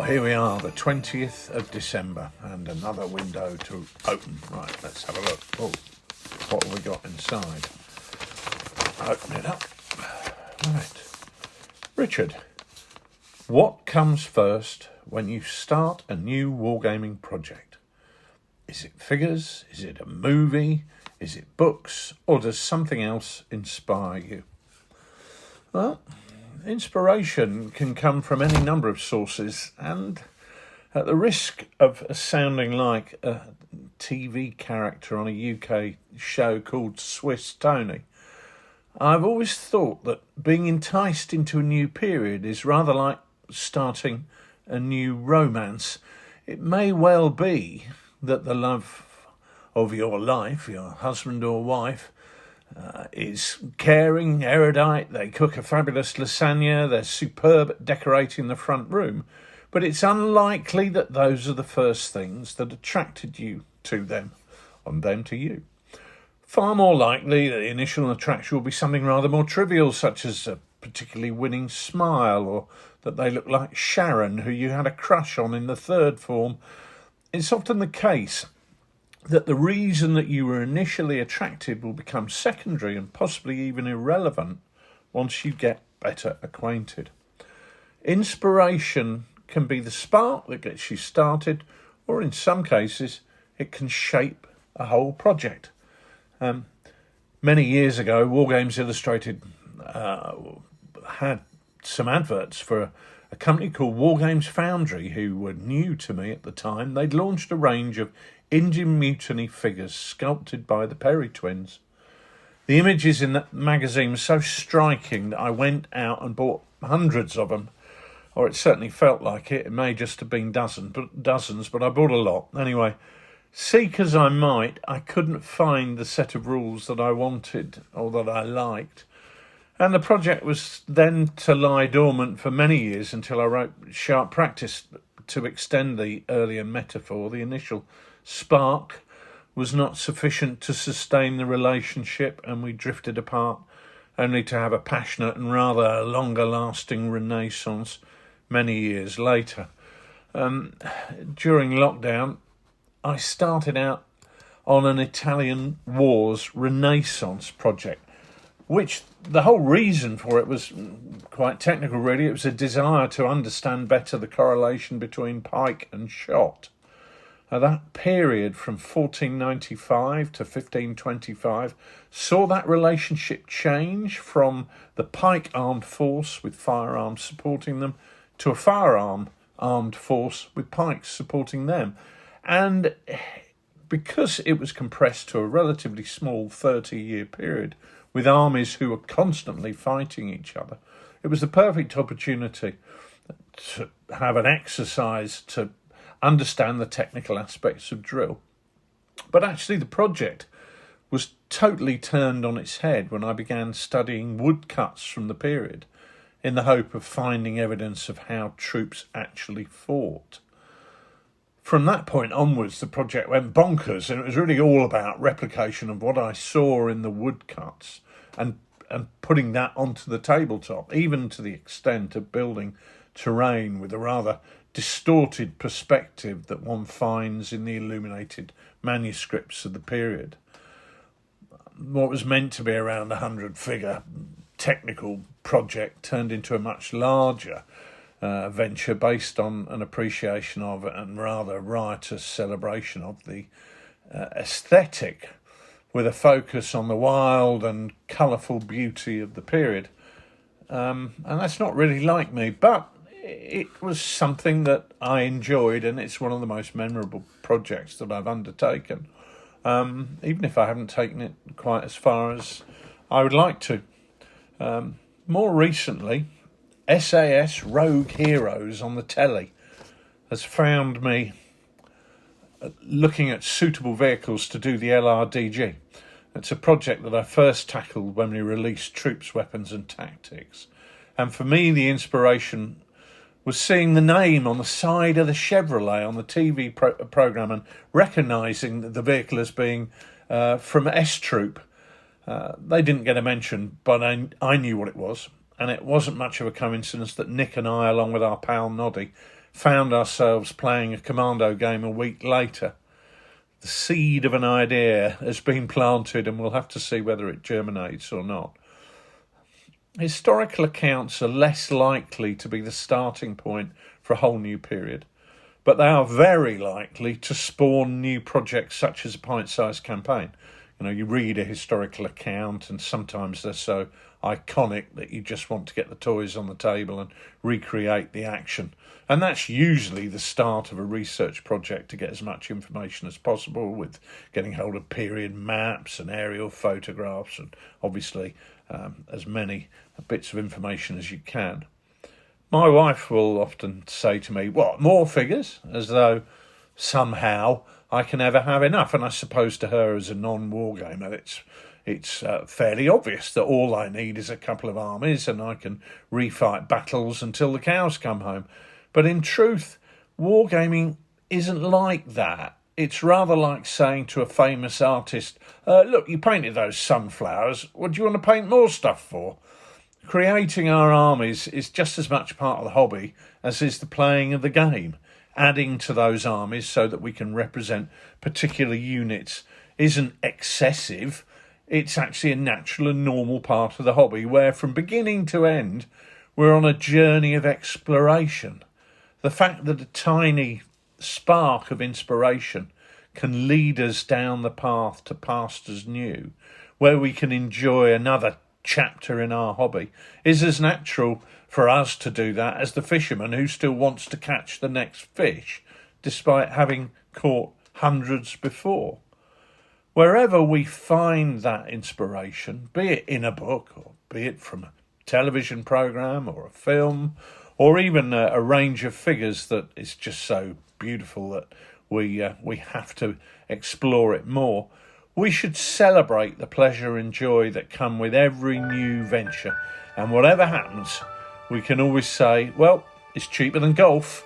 here we are, the 20th of December, and another window to open. Right, let's have a look. Oh, what have we got inside? Open it up. Right. Richard, what comes first when you start a new wargaming project? Is it figures? Is it a movie? Is it books? Or does something else inspire you? Well, inspiration can come from any number of sources, and at the risk of sounding like a TV character on a UK show called Swiss Tony, I've always thought that being enticed into a new period is rather like starting a new romance. It may well be that the love of your life, your husband or wife, is caring, erudite, they cook a fabulous lasagna, they're superb at decorating the front room, but it's unlikely that those are the first things that attracted you to them, and them to you. Far more likely, the initial attraction will be something rather more trivial, such as a particularly winning smile, or that they look like Sharon, who you had a crush on in the third form. It's often the case that the reason that you were initially attracted will become secondary and possibly even irrelevant once you get better acquainted. Inspiration can be the spark that gets you started, or in some cases, it can shape a whole project. Many years ago, Wargames Illustrated had some adverts for a company called Wargames Foundry, who were new to me at the time. They'd launched a range of Indian Mutiny figures sculpted by the Perry twins. The images in that magazine were so striking that I went out and bought hundreds of them, or it certainly felt like it. It may just have been dozens, but I bought a lot. Anyway, seek as I might, I couldn't find the set of rules that I wanted or that I liked. And the project was then to lie dormant for many years until I wrote Sharp Practice to extend the earlier metaphor. The initial spark was not sufficient to sustain the relationship, and we drifted apart, only to have a passionate and rather longer-lasting renaissance many years later. During lockdown, I started out on an Italian Wars Renaissance project, which the whole reason for it was quite technical, really. It was a desire to understand better the correlation between pike and shot. That period from 1495 to 1525 saw that relationship change from the pike armed force with firearms supporting them to a firearm armed force with pikes supporting them. And because it was compressed to a relatively small 30-year period with armies who were constantly fighting each other, it was the perfect opportunity to have an exercise to understand the technical aspects of drill. But actually the project was totally turned on its head when I began studying woodcuts from the period in the hope of finding evidence of how troops actually fought. From that point onwards, the project went bonkers, and it was really all about replication of what I saw in the woodcuts and putting that onto the tabletop, even to the extent of building terrain with a rather distorted perspective that one finds in the illuminated manuscripts of the period. What was meant to be around a 100-figure technical project turned into a much larger venture based on an appreciation of and rather riotous celebration of the aesthetic, with a focus on the wild and colourful beauty of the period. And that's not really like me, but it was something that I enjoyed, and it's one of the most memorable projects that I've undertaken, even if I haven't taken it quite as far as I would like to. More recently, SAS Rogue Heroes on the telly has found me looking at suitable vehicles to do the LRDG. It's a project that I first tackled when we released Troops, Weapons and Tactics. And for me, the inspiration was seeing the name on the side of the Chevrolet on the TV programme and recognising the vehicle as being from S-Troop. They didn't get a mention, but I knew what it was. And it wasn't much of a coincidence that Nick and I, along with our pal Noddy, found ourselves playing a commando game a week later. The seed of an idea has been planted, and we'll have to see whether it germinates or not. Historical accounts are less likely to be the starting point for a whole new period, but they are very likely to spawn new projects such as a pint-sized campaign. You read a historical account and sometimes they're so iconic that you just want to get the toys on the table and recreate the action. And that's usually the start of a research project to get as much information as possible, with getting hold of period maps and aerial photographs and obviously as many bits of information as you can. My wife will often say to me, "What, more figures?" as though somehow I can never have enough. And I suppose to her, as a non-wargamer, it's fairly obvious that all I need is a couple of armies and I can refight battles until the cows come home. But in truth, wargaming isn't like that. It's rather like saying to a famous artist, "Look, you painted those sunflowers. What do you want to paint more stuff for?" Creating our armies is just as much part of the hobby as is the playing of the game. Adding to those armies so that we can represent particular units isn't excessive. It's actually a natural and normal part of the hobby where, from beginning to end, we're on a journey of exploration. The fact that a tiny spark of inspiration can lead us down the path to pastures new, where we can enjoy another chapter in our hobby, is as natural for us to do that as the fisherman who still wants to catch the next fish, despite having caught hundreds before. Wherever we find that inspiration, be it in a book or be it from a television programme or a film, or even a range of figures that is just so beautiful that we have to explore it more, we should celebrate the pleasure and joy that come with every new venture. And whatever happens, we can always say, well, it's cheaper than golf.